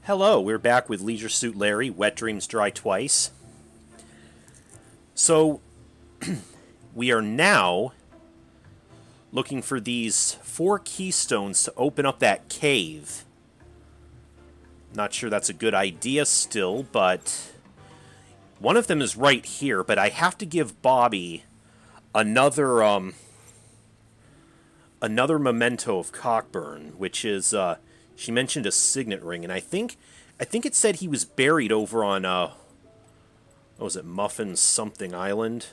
Hello, we're back with Leisure Suit Larry, Wet Dreams Dry Twice. So, we are now looking for these 4 keystones to open up that cave. Not sure that's a good idea still, but one of them is right here, but I have to give Bobby another another memento of Cockburn, which is she mentioned a signet ring, and I think it said he was buried over on what was it, Muffin something Island.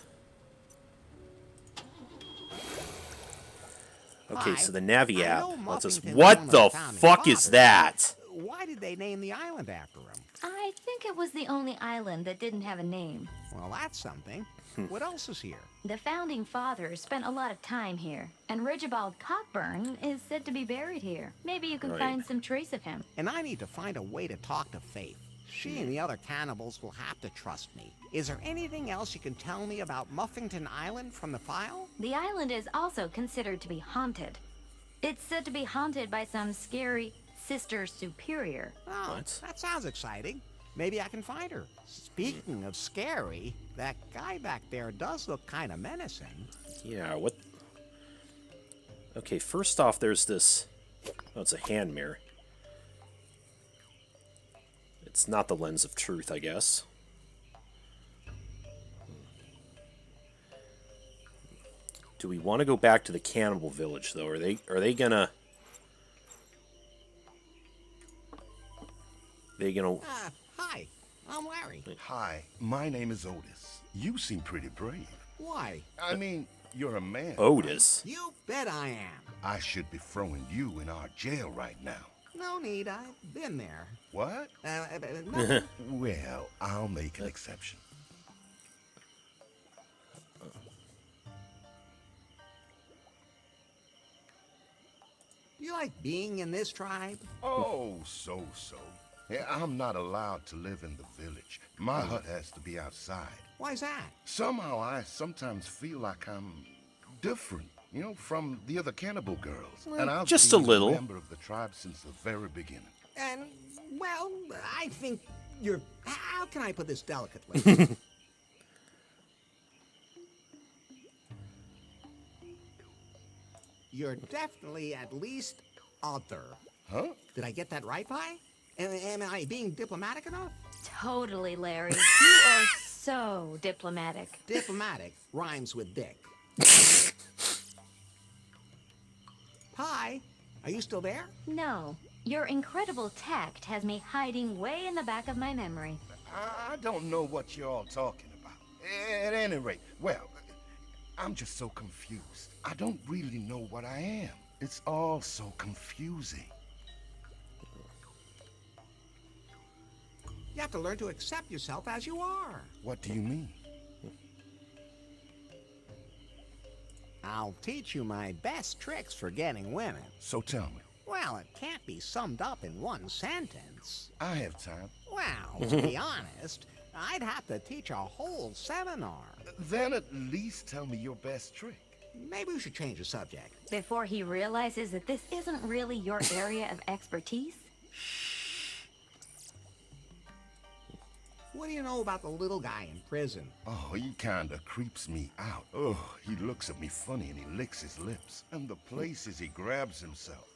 Okay, so the Navi app lets us. What the fuck is that? Why did they name the island after him? I think it was the only island that didn't have a name. Well, that's something. What else is here? The founding fathers spent a lot of time here, and Rigibald Cockburn is said to be buried here. Maybe you can find some trace of him. And I need to find a way to talk to Faith. She and the other cannibals will have to trust me. Is there anything else you can tell me about Muffington Island from the file? The island is also considered to be haunted. It's said to be haunted by some scary Sister Superior. Oh, What? That sounds exciting. Maybe I can find her. Speaking of scary, that guy back there does look kind of menacing. Yeah, what? Okay, first off, there's this. Oh, it's a hand mirror. It's not the lens of truth, I guess. Do we want to go back to the cannibal village, though? Are they gonna? Hi, I'm Larry. Hi, my name is Otis. You seem pretty brave. Why? I mean, you're a man. Otis. You bet I am. I should be throwing you in our jail right now. No need, I've been there. What? No. Well, I'll make an exception. You like being in this tribe? Oh, so. Yeah, I'm not allowed to live in the village. My hut has to be outside. Why's that? Somehow I sometimes feel like I'm different, from the other cannibal girls. And I've just a been little. a member of the tribe since the very beginning. And, well, I think you're... How can I put this delicately? You're definitely at least other. Huh? Did I get that right, Vi? Am I being diplomatic enough? Totally, Larry. You are so diplomatic. Diplomatic rhymes with dick. Pie, are you still there? No, your incredible tact has me hiding way in the back of my memory. I don't know what you're all talking about. At any rate, well, I'm just so confused. I don't really know what I am. It's all so confusing. You have to learn to accept yourself as you are. What do you mean? I'll teach you my best tricks for getting women. So tell me. Well, it can't be summed up in one sentence. I have time. Well, to be honest, I'd have to teach a whole seminar. Then at least tell me your best trick. Maybe we should change the subject. Before he realizes that this isn't really your area of expertise. What do you know about the little guy in prison? Oh, he kinda creeps me out. Oh, he looks at me funny and he licks his lips. And the places he grabs himself.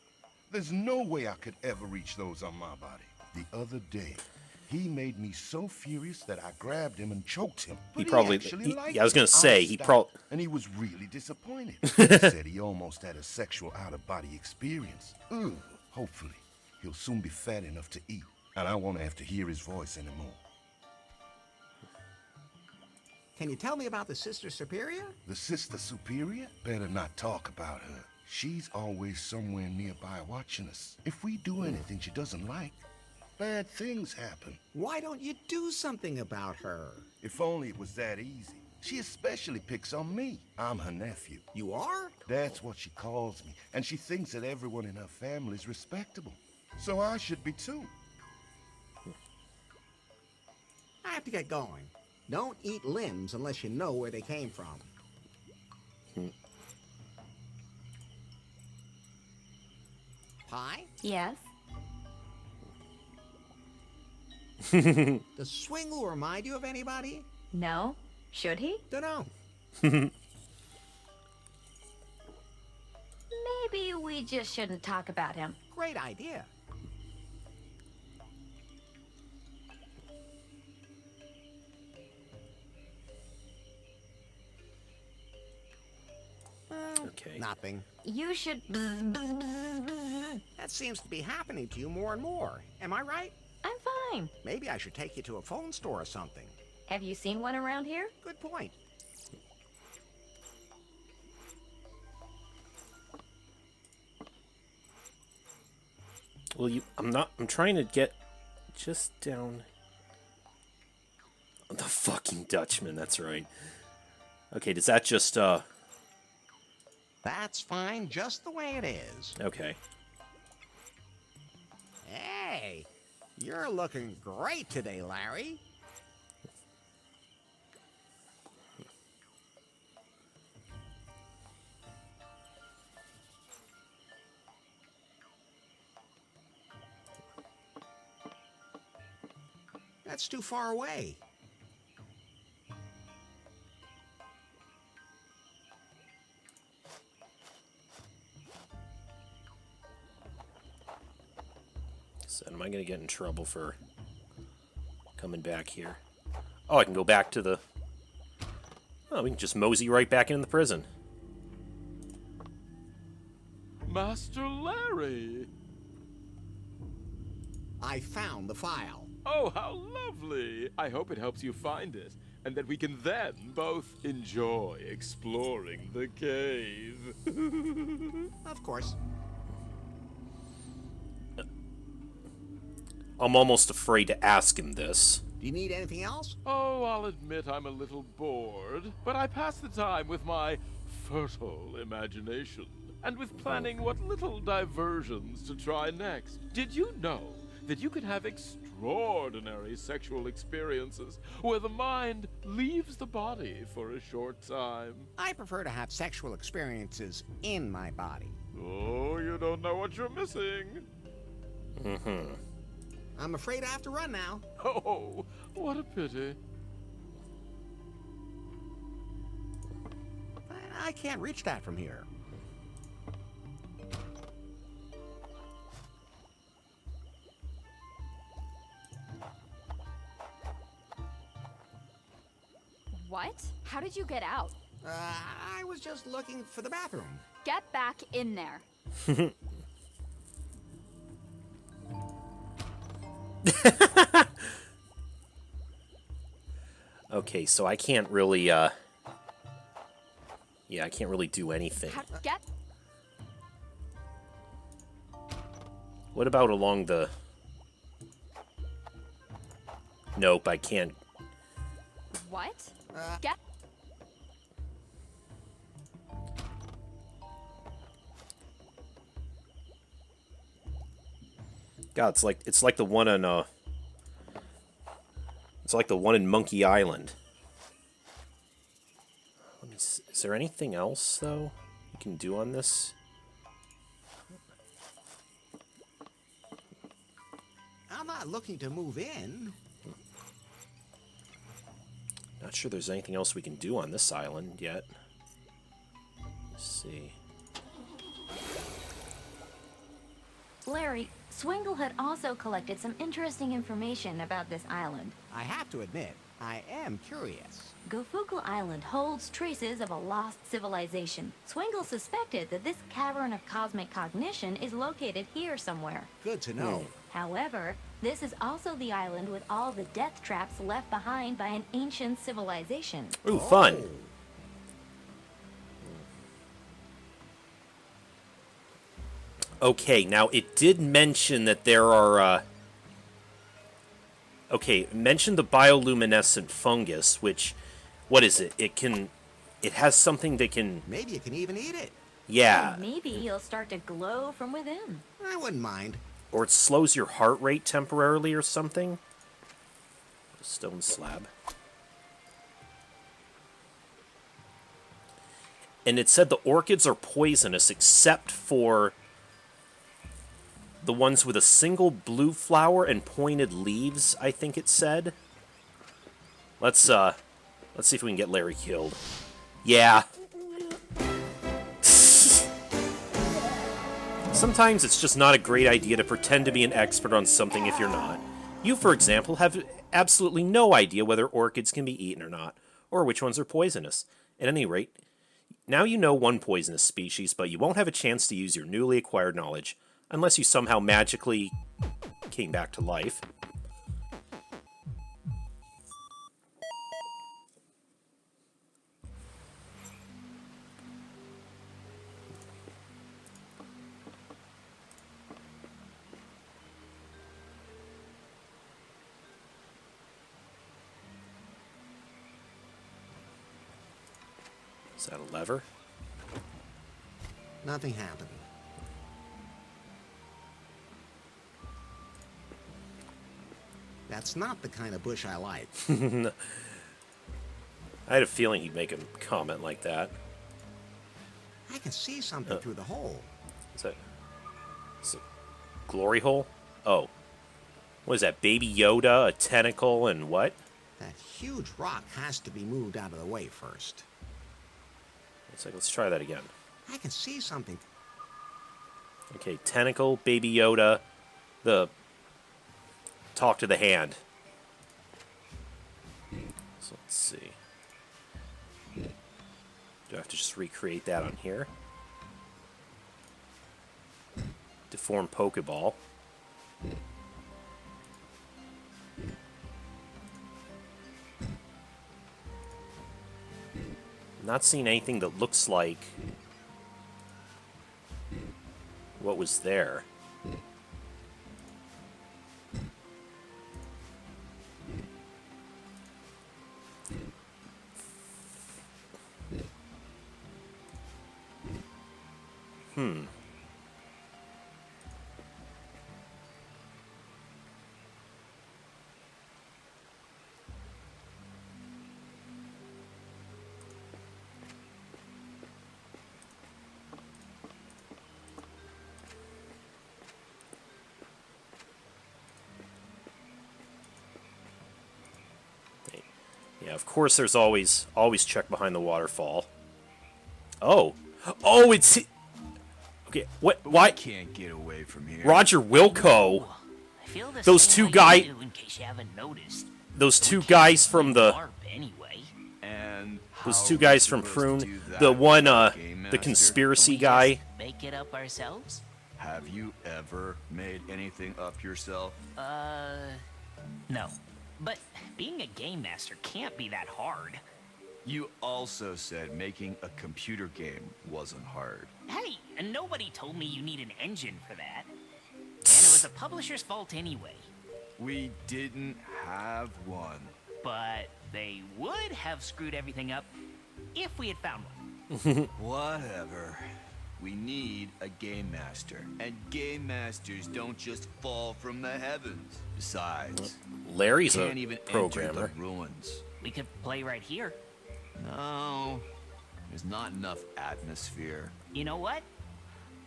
There's no way I could ever reach those on my body. The other day, he made me so furious that I grabbed him and choked him. He But probably- actually liked I was gonna it. say, I he stopped, and he was really disappointed. He said he almost had a sexual out-of-body experience. Ugh. Hopefully, he'll soon be fat enough to eat, and I won't have to hear his voice anymore. Can you tell me about the Sister Superior? The Sister Superior? Better not talk about her. She's always somewhere nearby watching us. If we do anything she doesn't like, bad things happen. Why don't you do something about her? If only it was that easy. She especially picks on me. I'm her nephew. You are? That's what she calls me, and she thinks that everyone in her family is respectable. So I should be too. I have to get going. Don't eat limbs unless you know where they came from. Pie? Yes? Does Swingle remind you of anybody? No? Should he? Dunno. Maybe we just shouldn't talk about him. Great idea. Okay. Nothing. You should... That seems to be happening to you more and more. Am I right? I'm fine. Maybe I should take you to a phone store or something. Have you seen one around here? Good point. Well, I'm trying to get just down. The fucking Dutchman, that's right. Okay, does that just, That's fine, just the way it is. Okay. Hey, you're looking great today, Larry. That's too far away. So am I going to get in trouble for coming back here? Oh, I can go back to the... Oh, we can just mosey right back into the prison. Master Larry! I found the file. Oh, how lovely! I hope it helps you find it, and that we can then both enjoy exploring the cave. Of course. I'm almost afraid to ask him this. Do you need anything else? Oh, I'll admit I'm a little bored, but I pass the time with my fertile imagination, and with planning what little diversions to try next. Did you know that you can have extraordinary sexual experiences where the mind leaves the body for a short time? I prefer to have sexual experiences in my body. Oh, you don't know what you're missing. Mm-hmm. I'm afraid I have to run now. Oh, what a pity. I can't reach that from here. What? How did you get out? I was just looking for the bathroom. Get back in there. Okay, so I can't really, yeah, I can't really do anything. Get... What about along the... Nope, I can't. What? Get... God, it's like the one on it's like the one in Monkey Island. Is there anything else though you can do on this? I'm not looking to move in. Not sure there's anything else we can do on this island yet. Let's see. Larry, Swingle had also collected some interesting information about this island. I have to admit, I am curious. Gofukle Island holds traces of a lost civilization. Swingle suspected that this cavern of cosmic cognition is located here somewhere. Good to know. However, this is also the island with all the death traps left behind by an ancient civilization. Ooh, fun! Okay, now it did mention that there are, okay, mention the bioluminescent fungus, which, what is it? It has something that can... Maybe you can even eat it. Yeah. And maybe you'll start to glow from within. I wouldn't mind. Or it slows your heart rate temporarily or something. Stone slab. And it said the orchids are poisonous except for The ones with a single blue flower and pointed leaves, I think it said. Let's see if we can get Larry killed. Yeah. Sometimes it's just not a great idea to pretend to be an expert on something if you're not. You, for example, have absolutely no idea whether orchids can be eaten or not, or which ones are poisonous. At any rate, now you know one poisonous species, but you won't have a chance to use your newly acquired knowledge, unless you somehow magically came back to life. Is that a lever? Nothing happened. That's not the kind of bush I like. I had a feeling he'd make a comment like that. I can see something through the hole. Is that a glory hole? Oh. What is that, Baby Yoda, a tentacle, and what? That huge rock has to be moved out of the way first. It's like, let's try that again. I can see something. Okay, tentacle, Baby Yoda, the talk to the hand. So let's see. Do I have to just recreate that on here? Deform Pokeball. Not seeing anything that looks like what was there. Yeah, of course there's always check behind the waterfall. Oh. Oh, it's... Okay, what? Why? Can't get away from here. Roger Wilco. I feel the Those same two way you guy- do, in case you haven't noticed. Those two guys from the... LARP anyway. And Those how two are we guys from supposed to Prune. do that The one, without a game the master? conspiracy We guy. just make it up ourselves? Have you ever made anything up yourself? No. But being a game master can't be that hard. You also said making a computer game wasn't hard. Hey, and nobody told me you need an engine for that. And it was the publisher's fault anyway. We didn't have one. But they would have screwed everything up if we had found one. Whatever. We need a game master. And game masters don't just fall from the heavens. Besides, Larry's can't a even programmer. enter the ruins. We could play right here. No, there's not enough atmosphere. You know what?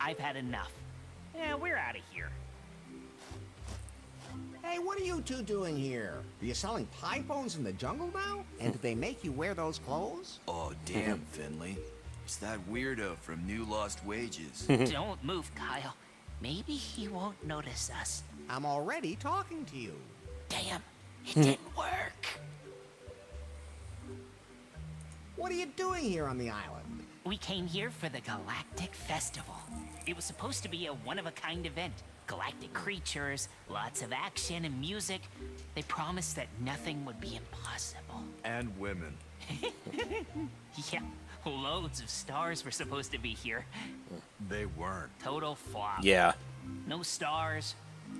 I've had enough. Yeah, we're out of here. Hey, what are you two doing here? Are you selling pie bones in the jungle now? And did they make you wear those clothes? Oh, damn, Finley. It's that weirdo from New Lost Wages. Don't move, Kyle. Maybe he won't notice us. I'm already talking to you. Damn, it didn't work. What are you doing here on the island? We came here for the Galactic Festival. It was supposed to be a one-of-a-kind event. Galactic creatures, lots of action and music. They promised that nothing would be impossible. And women. Yeah, loads of stars were supposed to be here. They weren't. Total flop. Yeah. No stars.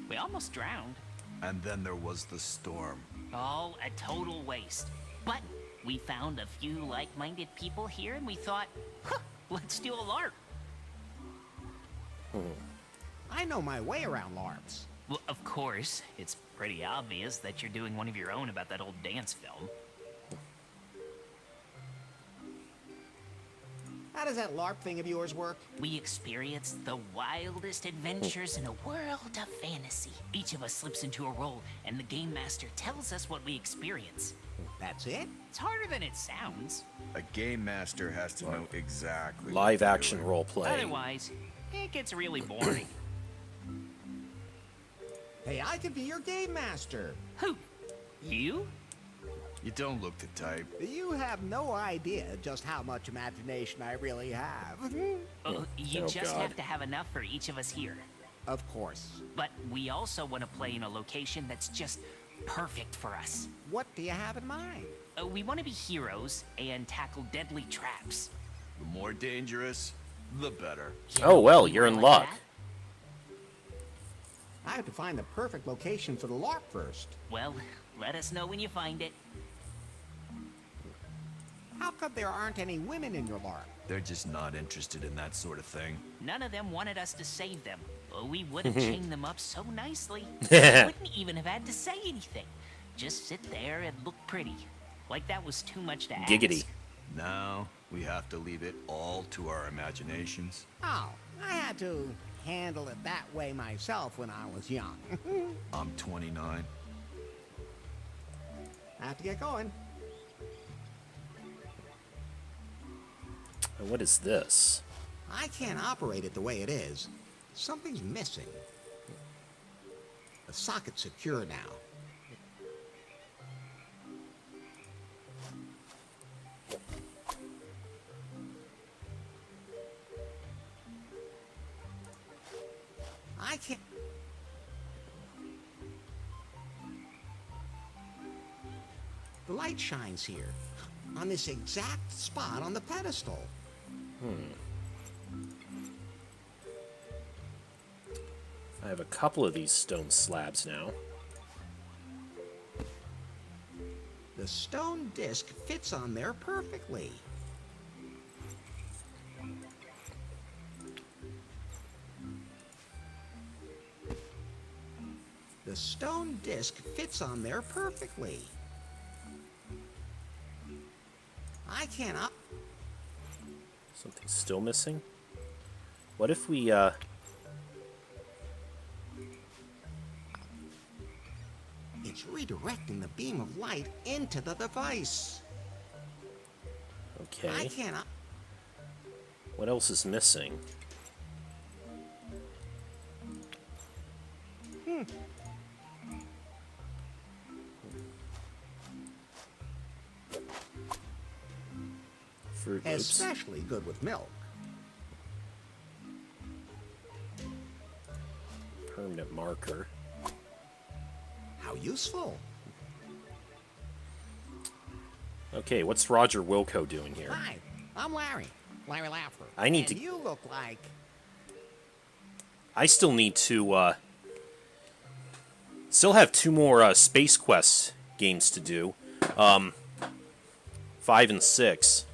We almost drowned. And then there was the storm. All a total waste. But we found a few like-minded people here and we thought, huh, let's do a LARP. I know my way around LARPs. Well, of course, it's pretty obvious that you're doing one of your own about that old dance film. How does that LARP thing of yours work? We experience the wildest adventures in a world of fantasy. Each of us slips into a role, and the Game Master tells us what we experience. That's it? It's harder than it sounds. A game master has to know exactly. Live action role play. Otherwise, it gets really boring. Hey, I could be your game master. Who? You? You don't look the type. You have no idea just how much imagination I really have. You Oh, just God. have to have enough for each of us here. Of course. But we also want to play in a location that's just perfect for us. What do you have in mind? We want to be heroes and tackle deadly traps. The more dangerous, the better. Oh, well, You you're wanna in like luck. that? I have to find the perfect location for the LARP first. Well, let us know when you find it. How come there aren't any women in your LARP? They're just not interested in that sort of thing. None of them wanted us to save them. We would have chained them up so nicely. They wouldn't even have had to say anything. Just sit there and look pretty. Like that was too much to ask. Giggity. Now, we have to leave it all to our imaginations. Oh, I had to handle it that way myself when I was young. I'm 29. I have to get going. What is this? I can't operate it the way it is. Something's missing. The socket's secure now. I can't... The light shines here, on this exact spot on the pedestal. I have a couple of these stone slabs now. The stone disc fits on there perfectly. The stone disc fits on there perfectly. I cannot... Something's still missing? What if we, It's redirecting the beam of light into the device. I Okay. cannot... What else is missing? Fruit Loops. Especially good with milk. Permanent marker. How useful. Okay, what's Roger Wilco doing here? Hi, I'm Larry. Larry Laffer. I need And to- you look like... I still need to, still have 2 more, Space Quest games to do. 5 and 6.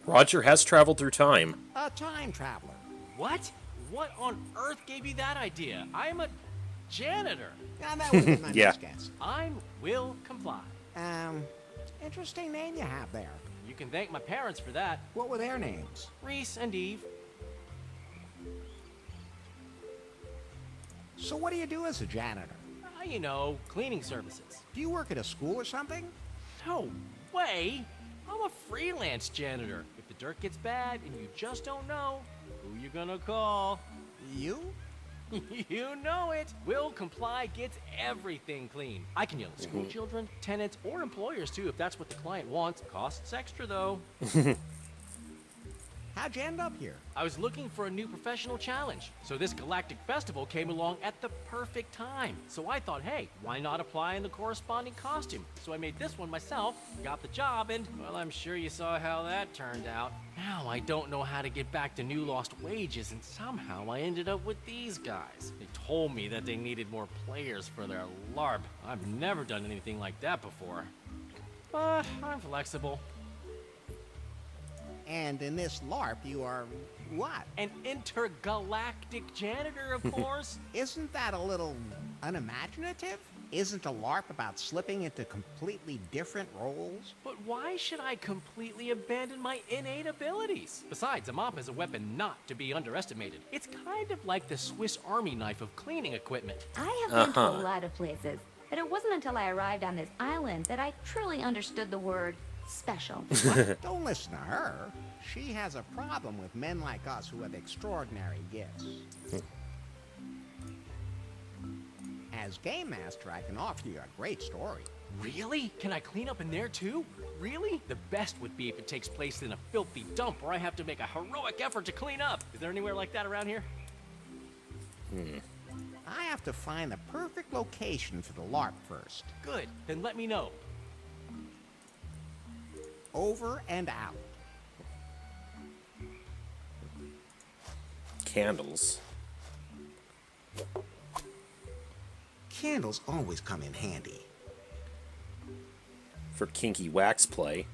Roger has traveled through time. a time traveler. What? What on earth gave you that idea? I'm a janitor. Yeah, that would be my Yeah. next guess. I'm will comply. Interesting name you have there. You can thank my parents for that. What were their names? Reese and Eve. So what do you do as a janitor? You know, cleaning services. Do you work at a school or something? No way. I'm a freelance janitor. If the dirt gets bad and you just don't know, who you gonna call? You? You know it. Will Comply gets everything clean. I can yell at school children, tenants, or employers too if that's what the client wants. Costs extra though. How'd you end up here? I was looking for a new professional challenge, so this galactic festival came along at the perfect time. So I thought, hey, why not apply in the corresponding costume? So I made this one myself, got the job, and, well, I'm sure you saw how that turned out. Now I don't know how to get back to new lost wages, and somehow I ended up with these guys. They told me that they needed more players for their LARP. I've never done anything like that before. But I'm flexible. And in this LARP, you are what? An intergalactic janitor, of course. Isn't that a little unimaginative? Isn't a LARP about slipping into completely different roles? But why should I completely abandon my innate abilities? Besides, a mop is a weapon not to be underestimated. It's kind of like the Swiss Army knife of cleaning equipment. I have been to a lot of places, but it wasn't until I arrived on this island that I truly understood the word special. Don't listen to her. She has a problem with men like us who have extraordinary gifts. As Game Master, I can offer you a great story. Really? Can I clean up in there too? Really? The best would be if it takes place in a filthy dump where I have to make a heroic effort to clean up. Is there anywhere like that around here? I have to find the perfect location for the LARP first. Good. Then let me know. Over and out. Candles. Candles always come in handy. For kinky wax play.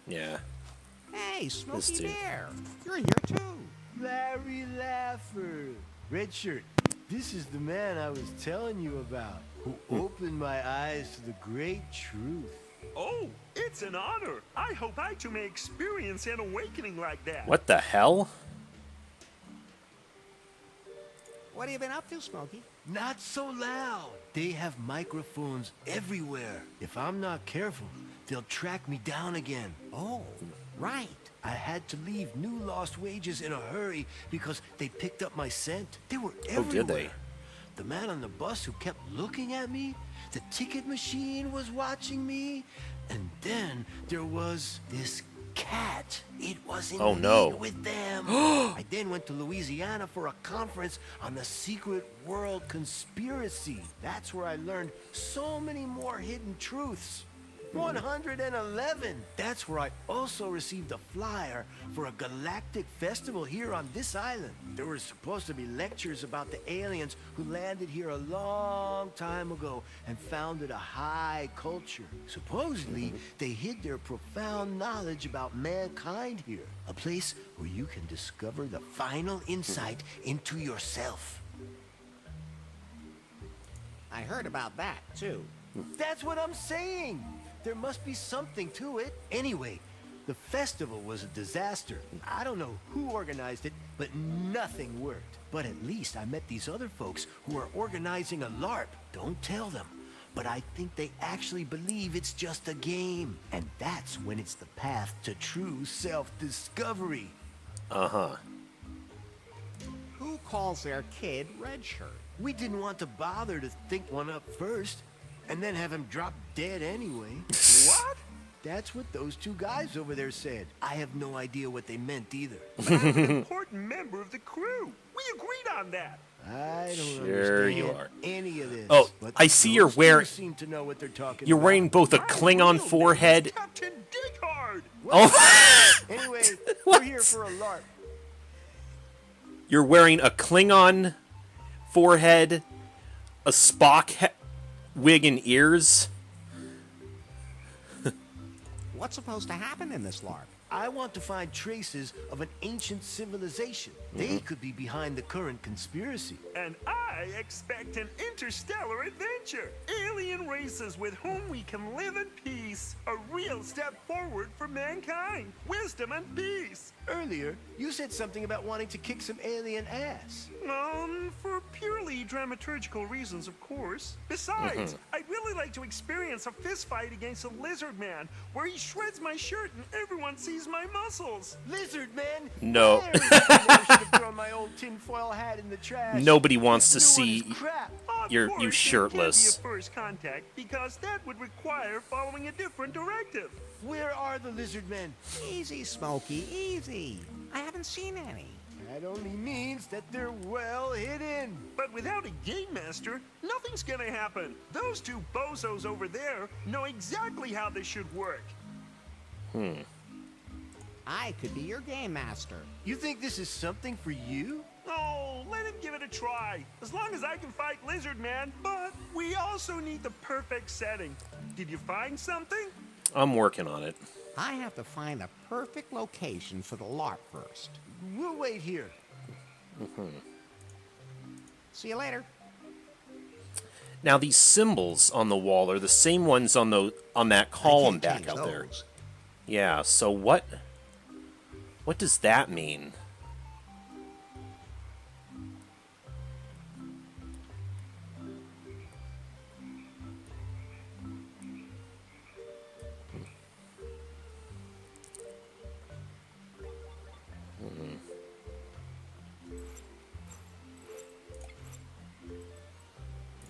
Yeah. Hey, Smokey dude. Bear, you're here too. Larry Laffer. Red shirt. This is the man I was telling you about, who opened my eyes to the great truth. Oh, it's an honor. I hope I too may experience an awakening like that. What the hell? What have you been up to, Smokey? Not so loud. They have microphones everywhere. If I'm not careful, they'll track me down again. Oh, right. I had to leave New Lost Wages in a hurry because they picked up my scent. They were everywhere. Oh, did they? The man on the bus who kept looking at me, the ticket machine was watching me, and then there was this cat. It was in Oh, no. league with them. I then went to Louisiana for a conference on the secret world conspiracy. That's where I learned so many more hidden truths. 111. That's where I also received a flyer for a galactic festival here on this island. There were supposed to be lectures about the aliens who landed here a long time ago and founded a high culture. Supposedly, they hid their profound knowledge about mankind here. A place where you can discover the final insight into yourself. I heard about that too. That's what I'm saying. There must be something to it. Anyway, the festival was a disaster. I don't know who organized it, but nothing worked. But at least I met these other folks who are organizing a LARP. Don't tell them. But I think they actually believe it's just a game. And that's when it's the path to true self-discovery. Uh-huh. Who calls their kid Red Shirt? We didn't want to bother to think one up first, and then have him drop dead anyway. What? That's what those two guys over there said. I have no idea what they meant either. I'm an important member of the crew. We agreed on that. I don't Sure understand you are. any of this. Oh, but I see you're those two wearing- seem to know what they're talking You're about. wearing both a Klingon forehead. Captain Dighard. Oh, Anyway, we're here for a LARP. you're wearing a Klingon forehead, a Spock wig and ears. What's supposed to happen in this LARP? I want to find traces of an ancient civilization. They could be behind the current conspiracy. And I expect an interstellar adventure. Alien races with whom we can live in peace. A real step forward for mankind. Wisdom and peace. Earlier, you said something about wanting to kick some alien ass. For purely dramaturgical reasons, of course. Besides, I'd really like to experience a fist fight against a lizard man, where he shreds my shirt and everyone sees my muscles. Lizard man! No. There is something I should have thrown my old tinfoil hat in the trash. Nobody wants to This new one see is crap. Of you course, shirtless. There can't be a first contact, because that would require following a different directive. Where are the lizard men? Easy, Smokey, easy. I haven't seen any. That only means that they're well hidden. But without a game master, nothing's gonna happen. Those two bozos over there know exactly how this should work. I could be your game master. You think this is something for you? Oh, let him give it it a try. As long as I can fight Lizard Man, but we also need the perfect setting. Did you find something? I'm working on it. I have to find the perfect location for the LARP first. We'll wait here. See you later. Now these symbols on the wall are the same ones on that column back out there. Yeah, so what does that mean?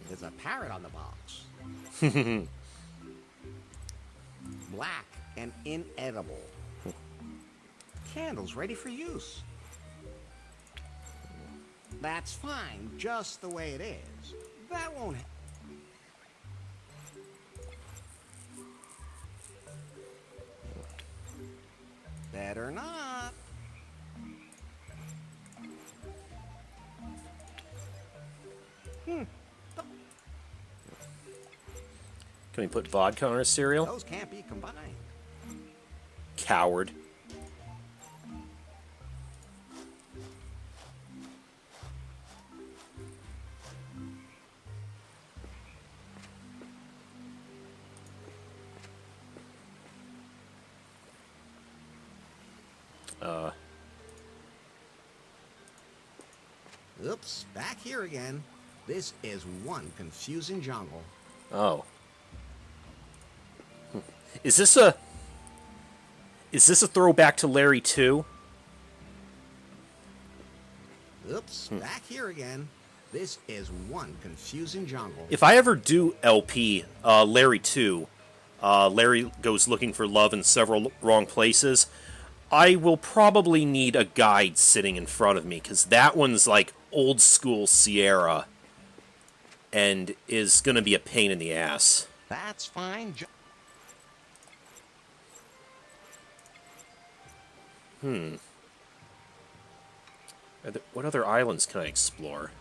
There's a parrot on the box. Black and inedible. Candles ready for use. That's fine, just the way it is. That won't better not. Can we put vodka on our cereal? Those can't be combined. Coward. Oops, back here again. This is one confusing jungle. Oh. Is this a throwback to Larry 2? Oops, back here again. This is one confusing jungle. If I ever do LP Larry 2, Larry goes looking for love in several wrong places, I will probably need a guide sitting in front of me, because that one's like old school Sierra and is going to be a pain in the ass. That's fine. What other islands can I explore?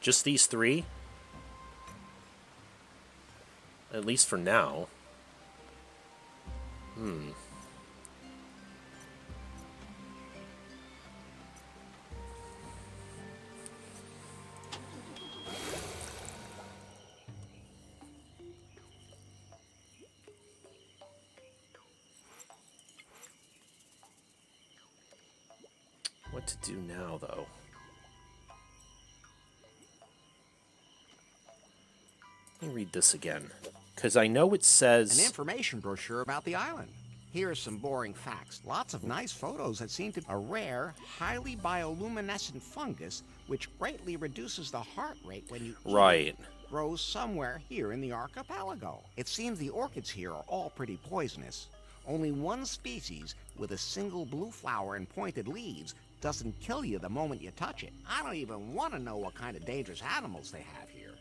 Just these 3? At least for now. What to do now, though? Let me read this again, because I know it says... An information brochure about the island. Here are some boring facts. Lots of nice photos that seem to be a rare, highly bioluminescent fungus which greatly reduces the heart rate when you eat Right. it. Grows somewhere here in the archipelago. It seems the orchids here are all pretty poisonous. Only one species with a single blue flower and pointed leaves doesn't kill you the moment you touch it. I don't even want to know what kind of dangerous animals they have here.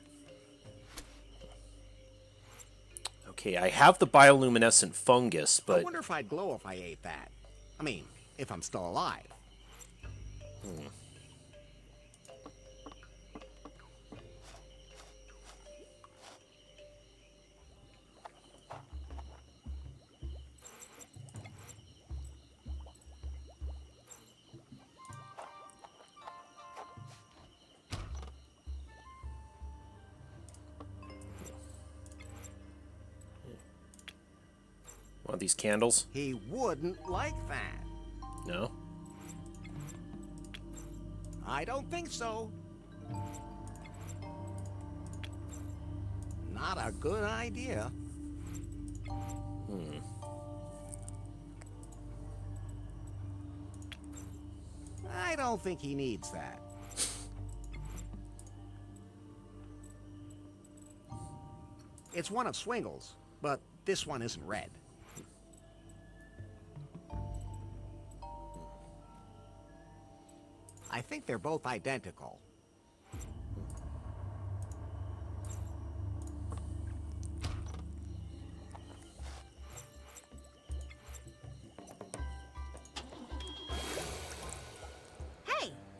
Okay, I have the bioluminescent fungus, I but... wonder if I'd glow if I ate that. I mean, if I'm still alive. Want these candles? He wouldn't like that. No? I don't think so. Not a good idea. I don't think he needs that. It's one of Swingle's, but this one isn't red. I think they're both identical.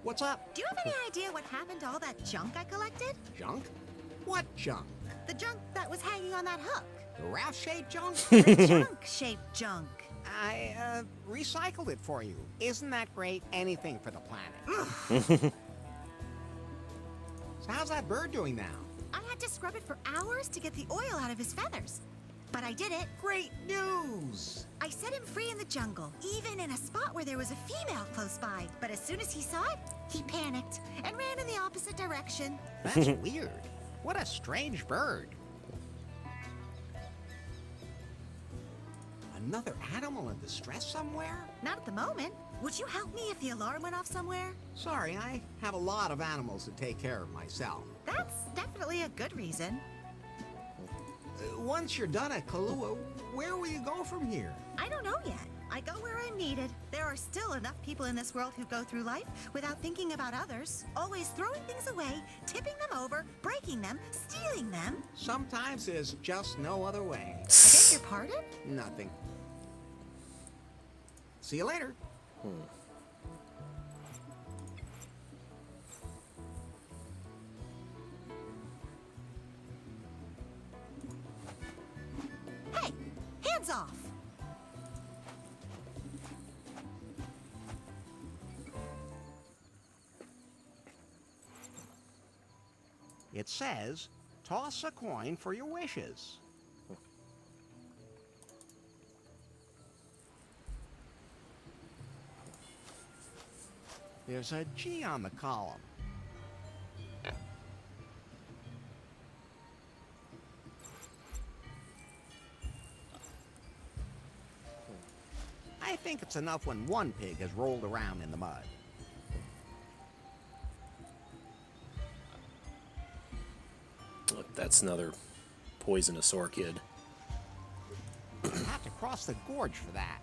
What's up? Do you have any idea what happened to all that junk I collected? Junk? What junk? The junk that was hanging on that hook. The Ralph-shaped junk? The junk-shaped junk. I, recycled it for you. Isn't that great? Anything for the planet. So how's that bird doing now? I had to scrub it for hours to get the oil out of his feathers. But I did it. Great news! I set him free in the jungle, even in a spot where there was a female close by. But as soon as he saw it, he panicked and ran in the opposite direction. That's weird. What a strange bird. Another animal in distress somewhere? Not at the moment. Would you help me if the alarm went off somewhere? Sorry, I have a lot of animals to take care of myself. That's definitely a good reason. Once you're done at Kahlua, where will you go from here? I don't know yet. I go where I'm needed. There are still enough people in this world who go through life without thinking about others, always throwing things away, tipping them over, breaking them, stealing them. Sometimes there's just no other way. I beg your pardon? Nothing. See you later. Hey, hands off. It says, toss a coin for your wishes. There's a G on the column. I think it's enough when one pig has rolled around in the mud. Look, that's another poisonous orchid. You have to cross the gorge for that.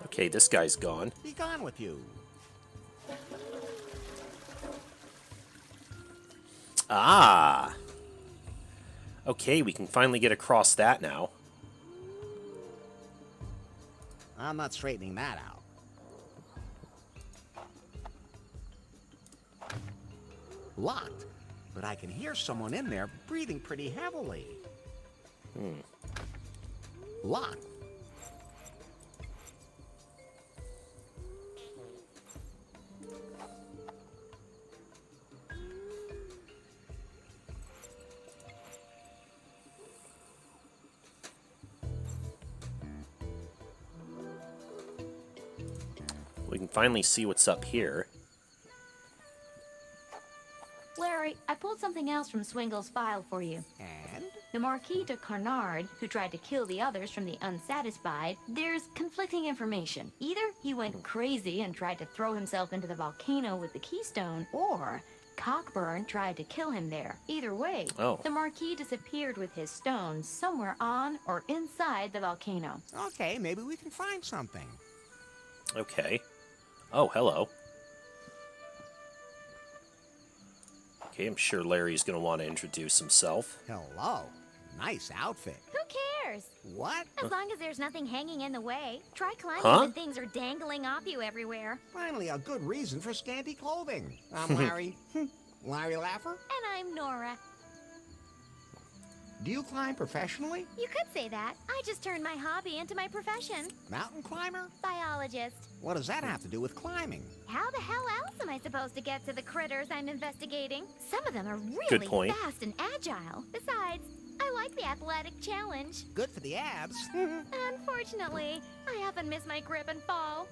Okay, this guy's gone. Be gone with you. Ah! Okay, we can finally get across that now. I'm not straightening that out. Locked, but I can hear someone in there breathing pretty heavily. Locked. We can finally see what's up here. Larry, I pulled something else from Swingle's file for you. And? The Marquis de Carnard, who tried to kill the others from the Unsatisfied, there's conflicting information. Either he went crazy and tried to throw himself into the volcano with the keystone, or Cockburn tried to kill him there. Either way, the Marquis disappeared with his stones somewhere on or inside the volcano. Okay, maybe we can find something. Okay. Oh, hello. Okay, I'm sure Larry's going to want to introduce himself. Hello. Nice outfit. Who cares? What? As long as there's nothing hanging in the way. Try climbing when things are dangling off you everywhere. Finally, a good reason for scanty clothing. I'm Larry. Larry Laffer. And I'm Nora. Do you climb professionally? You could say that. I just turned my hobby into my profession. Mountain climber? Biologist. What does that have to do with climbing? How the hell else am I supposed to get to the critters I'm investigating? Some of them are really fast and agile. Besides, I like the athletic challenge. Good for the abs. Unfortunately, I often miss my grip and fall.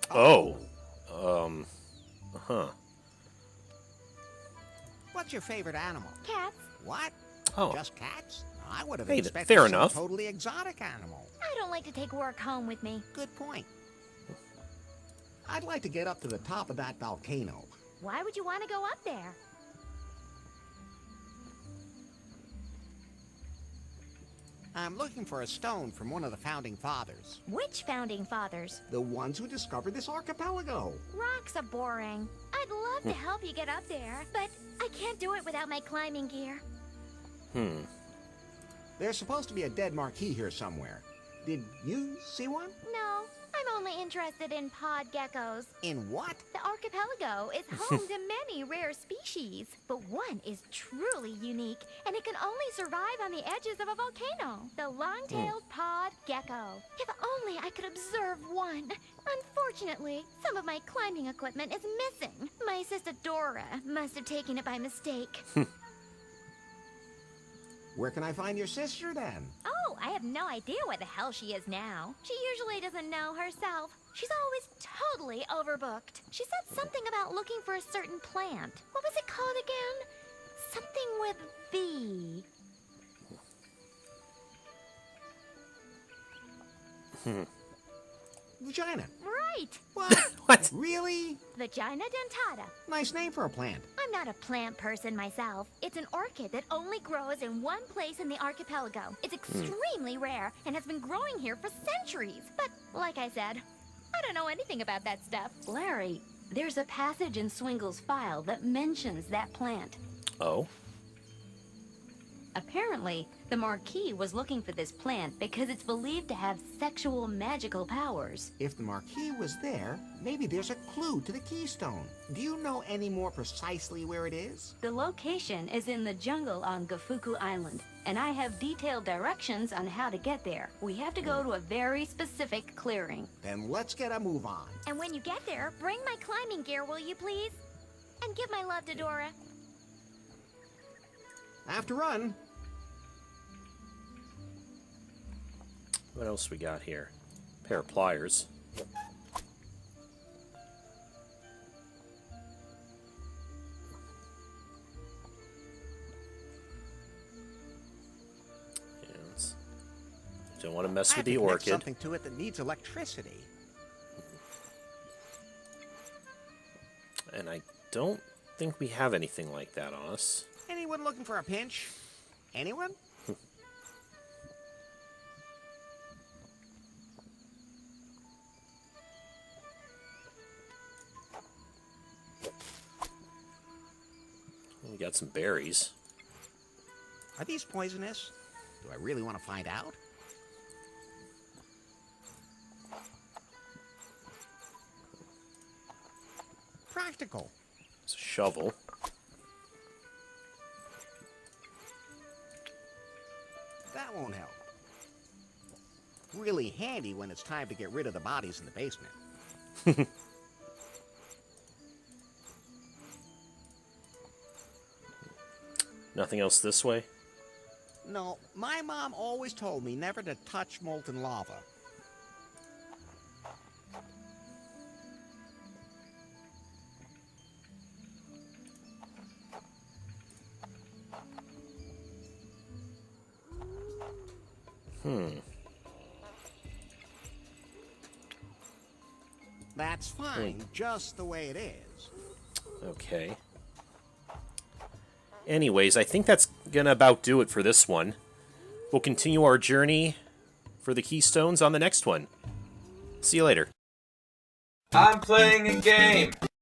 What's your favorite animal? Cats. What? Oh. Just cats? I would have Hey, expected fair some enough. totally exotic animal. I don't like to take work home with me. Good point. I'd like to get up to the top of that volcano. Why would you want to go up there? I'm looking for a stone from one of the founding fathers. Which founding fathers? The ones who discovered this archipelago. Rocks are boring. I'd love to help you get up there, but I can't do it without my climbing gear. There's supposed to be a dead marquee here somewhere. Did you see one? No, I'm only interested in pod geckos. In what? The archipelago is home to many rare species, but one is truly unique, and it can only survive on the edges of a volcano. The long-tailed pod gecko. If only I could observe one. Unfortunately, some of my climbing equipment is missing. My sister Dora must have taken it by mistake. Where can I find your sister, then? Oh, I have no idea where the hell she is now. She usually doesn't know herself. She's always totally overbooked. She said something about looking for a certain plant. What was it called again? Something with B. Vagina. Right. What? What? Really? Vagina dentata. Nice name for a plant. I'm not a plant person myself. It's an orchid that only grows in one place in the archipelago. It's extremely rare and has been growing here for centuries. But, like I said, I don't know anything about that stuff. Larry, there's a passage in Swingle's file that mentions that plant. Oh? Apparently, the Marquis was looking for this plant because it's believed to have sexual magical powers. If the marquee was there, maybe there's a clue to the keystone. Do you know any more precisely where it is? The location is in the jungle on Gafuku Island, and I have detailed directions on how to get there. We have to go to a very specific clearing. Then let's get a move on. And when you get there, bring my climbing gear, will you please? And give my love to Dora. I have to run. What else we got here? Pair of pliers. Yes. Don't want to mess with the orchid. Something to it that needs electricity. And I don't think we have anything like that on us. Anyone looking for a pinch? Anyone? We got some berries. Are these poisonous? Do I really want to find out? Practical. It's a shovel. That won't help. Really handy when it's time to get rid of the bodies in the basement. Nothing else this way? No, my mom always told me never to touch molten lava. That's fine, just the way it is. Okay. Anyways, I think that's gonna about do it for this one. We'll continue our journey for the Keystones on the next one. See you later. I'm playing a game.